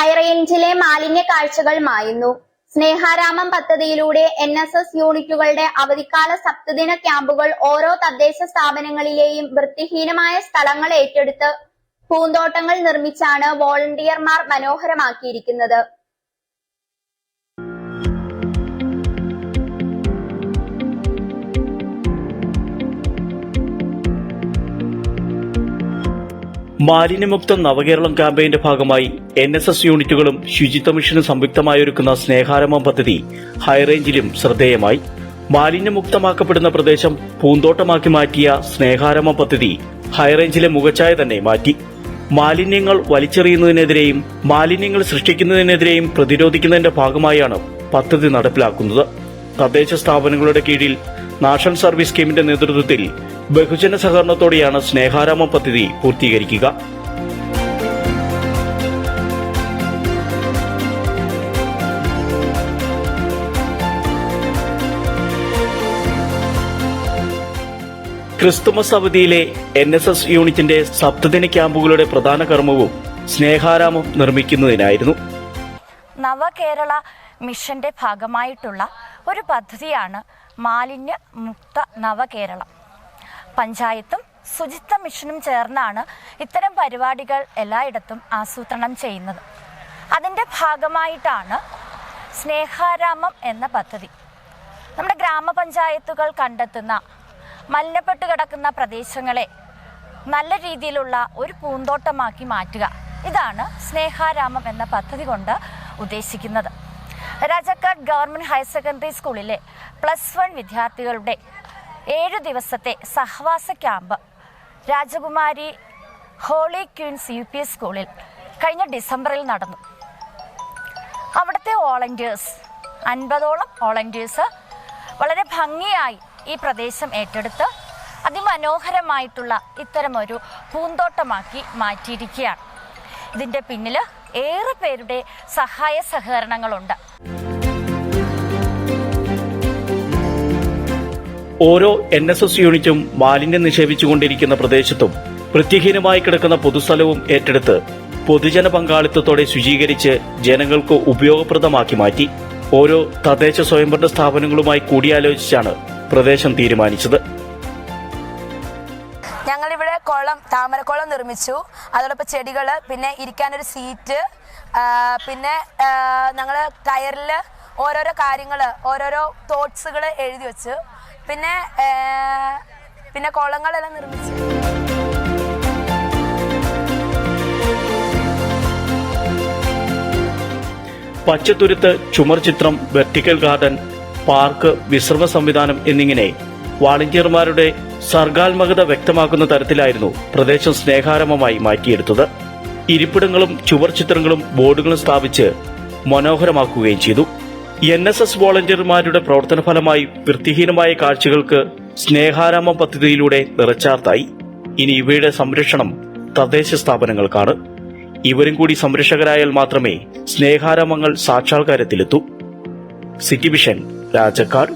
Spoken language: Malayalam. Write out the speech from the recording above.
ഹൈറേഞ്ചിലെ മാലിന്യ കാഴ്ചകൾ മായുന്നു. സ്നേഹാരാമം പദ്ധതിയിലൂടെ NSS യൂണിറ്റുകളുടെ അവധിക്കാല സപ്തദിന ക്യാമ്പുകൾ ഓരോ തദ്ദേശ സ്ഥാപനങ്ങളിലെയും വൃത്തിഹീനമായ സ്ഥലങ്ങൾ ഏറ്റെടുത്ത് പൂന്തോട്ടങ്ങൾ നിർമ്മിച്ചാണ് വോളണ്ടിയർമാർ മനോഹരമാക്കിയിരിക്കുന്നത്. മാലിന്യമുക്ത നവകേരളം ക്യാമ്പയിന്റെ ഭാഗമായി NSS യൂണിറ്റുകളും ശുചിത്വ മിഷനും സംയുക്തമായി ഒരുക്കുന്ന സ്നേഹാരാമം പദ്ധതി ഹൈറേഞ്ചിലും ശ്രദ്ധേയമായി. മാലിന്യമുക്തമാക്കപ്പെടുന്ന പ്രദേശം പൂന്തോട്ടമാക്കി മാറ്റിയ സ്നേഹാരാമം പദ്ധതി ഹൈറേഞ്ചിലെ മുഖച്ഛായ തന്നെ മാറ്റി. മാലിന്യങ്ങൾ വലിച്ചെറിയുന്നതിനെതിരെയും മാലിന്യങ്ങൾ സൃഷ്ടിക്കുന്നതിനെതിരെയും പ്രതിരോധിക്കുന്നതിന്റെ ഭാഗമായാണ് പദ്ധതി നടപ്പിലാക്കുന്നത്. തദ്ദേശ സ്ഥാപനങ്ങളുടെ കീഴിൽ നാഷണൽ സർവീസ് സ്കീമിന്റെ നേതൃത്വത്തിൽ ബഹുജന സഹകരണത്തോടെയാണ് സ്നേഹാരാമം പദ്ധതി പൂർത്തീകരിക്കുക. ക്രിസ്തുമസ് അവധിയിലെ NSS യൂണിറ്റിന്റെ സപ്തദിന ക്യാമ്പുകളുടെ പ്രധാന കർമ്മവും സ്നേഹാരാമം നിർമ്മിക്കുന്നതിനായിരുന്നു. നവകേരള മിഷന്റെ ഭാഗമായിട്ടുള്ള ഒരു പദ്ധതിയാണ് മാലിന്യ മുക്ത നവകേരളം. പഞ്ചായത്തും ശുചിത്വ മിഷനും ചേർന്നാണ് ഇത്തരം പരിപാടികൾ എല്ലായിടത്തും ആസൂത്രണം ചെയ്യുന്നത്. അതിൻ്റെ ഭാഗമായിട്ടാണ് സ്നേഹാരാമം എന്ന പദ്ധതി. നമ്മുടെ ഗ്രാമപഞ്ചായത്തുകൾ കണ്ടെത്തുന്ന മലിനപ്പെട്ട് കിടക്കുന്ന പ്രദേശങ്ങളെ നല്ല രീതിയിലുള്ള ഒരു പൂന്തോട്ടമാക്കി മാറ്റുക. ഇതാണ് സ്നേഹാരാമം എന്ന പദ്ധതി കൊണ്ട് ഉദ്ദേശിക്കുന്നത്. രാജാക്കാട് ഗവൺമെൻറ് ഹയർ സെക്കൻഡറി സ്കൂളിലെ +1 വിദ്യാർത്ഥികളുടെ 7 ദിവസത്തെ സഹവാസ ക്യാമ്പ് രാജകുമാരി ഹോളി ക്വീൻസ് UP സ്കൂളിൽ കഴിഞ്ഞ ഡിസംബറിൽ നടന്നു. അവിടുത്തെ വോളണ്ടിയേഴ്സ് 50ഓളം വോളണ്ടിയേഴ്സ് വളരെ ഭംഗിയായി ഈ പ്രദേശം ഏറ്റെടുത്ത് അതിമനോഹരമായിട്ടുള്ള ഇത്തരമൊരു പൂന്തോട്ടമാക്കി മാറ്റിയിരിക്കുകയാണ്. ഇതിൻ്റെ പിന്നിൽ ഏറെ പേരുടെ സഹായ സഹകരണങ്ങളുണ്ട്. ഓരോ NSS യൂണിറ്റും മാലിന്യം നിക്ഷേപിച്ചുകൊണ്ടിരിക്കുന്ന പ്രദേശത്തും വൃത്തിഹീനമായി കിടക്കുന്ന പൊതുസ്ഥലവും ഏറ്റെടുത്ത് പൊതുജന പങ്കാളിത്തത്തോടെ ശുചീകരിച്ച് ജനങ്ങൾക്ക് ഉപയോഗപ്രദമാക്കി മാറ്റി. ഓരോ തദ്ദേശ സ്വയംഭരണ സ്ഥാപനങ്ങളുമായി കൂടിയാലോചിച്ചാണ് പ്രദേശം തീരുമാനിച്ചത്. ഞങ്ങളിവിടെ താമരക്കുളം നിർമ്മിച്ചു. അതോടൊപ്പം ചെടികൾ, പിന്നെ ഇരിക്കാനൊരു സീറ്റ്, പിന്നെ ഞങ്ങൾ ടയറിൽ ഓരോരോ കാര്യങ്ങൾ, ഓരോരോ തോട്ട്സുകൾ എഴുതി വെച്ചു. പിന്നെ കുളങ്ങളെല്ലാം നിർമ്മിച്ചു. പച്ചത്തുരുത്ത്, ചുമർ ചിത്രം, വെർട്ടിക്കൽ ഗാർഡൻ, പാർക്ക്, വിശ്രമ സംവിധാനം എന്നിങ്ങനെ വാളണ്ടിയർമാരുടെ സർഗാത്മകത വ്യക്തമാക്കുന്ന തരത്തിലായിരുന്നു പ്രദേശം സ്നേഹാരാമമായി മാറ്റിയെടുത്തത്. ഇരിപ്പിടങ്ങളും ചുവർ ചിത്രങ്ങളും ബോർഡുകളും സ്ഥാപിച്ച് മനോഹരമാക്കുകയും ചെയ്തു. NSS വോളണ്ടിയർമാരുടെ പ്രവർത്തന ഫലമായി വൃത്തിഹീനമായ കാഴ്ചകൾക്ക് സ്നേഹാരാമം പദ്ധതിയിലൂടെ നിറച്ചാർത്തായി. ഇനി ഇവയുടെ സംരക്ഷണം തദ്ദേശ സ്ഥാപനങ്ങൾക്കാണ്. ഇവരും കൂടി സംരക്ഷകരായാൽ മാത്രമേ സ്നേഹാരാമങ്ങൾ സാക്ഷാത്കാരത്തിലെത്തൂ. City vision, Rajakkad.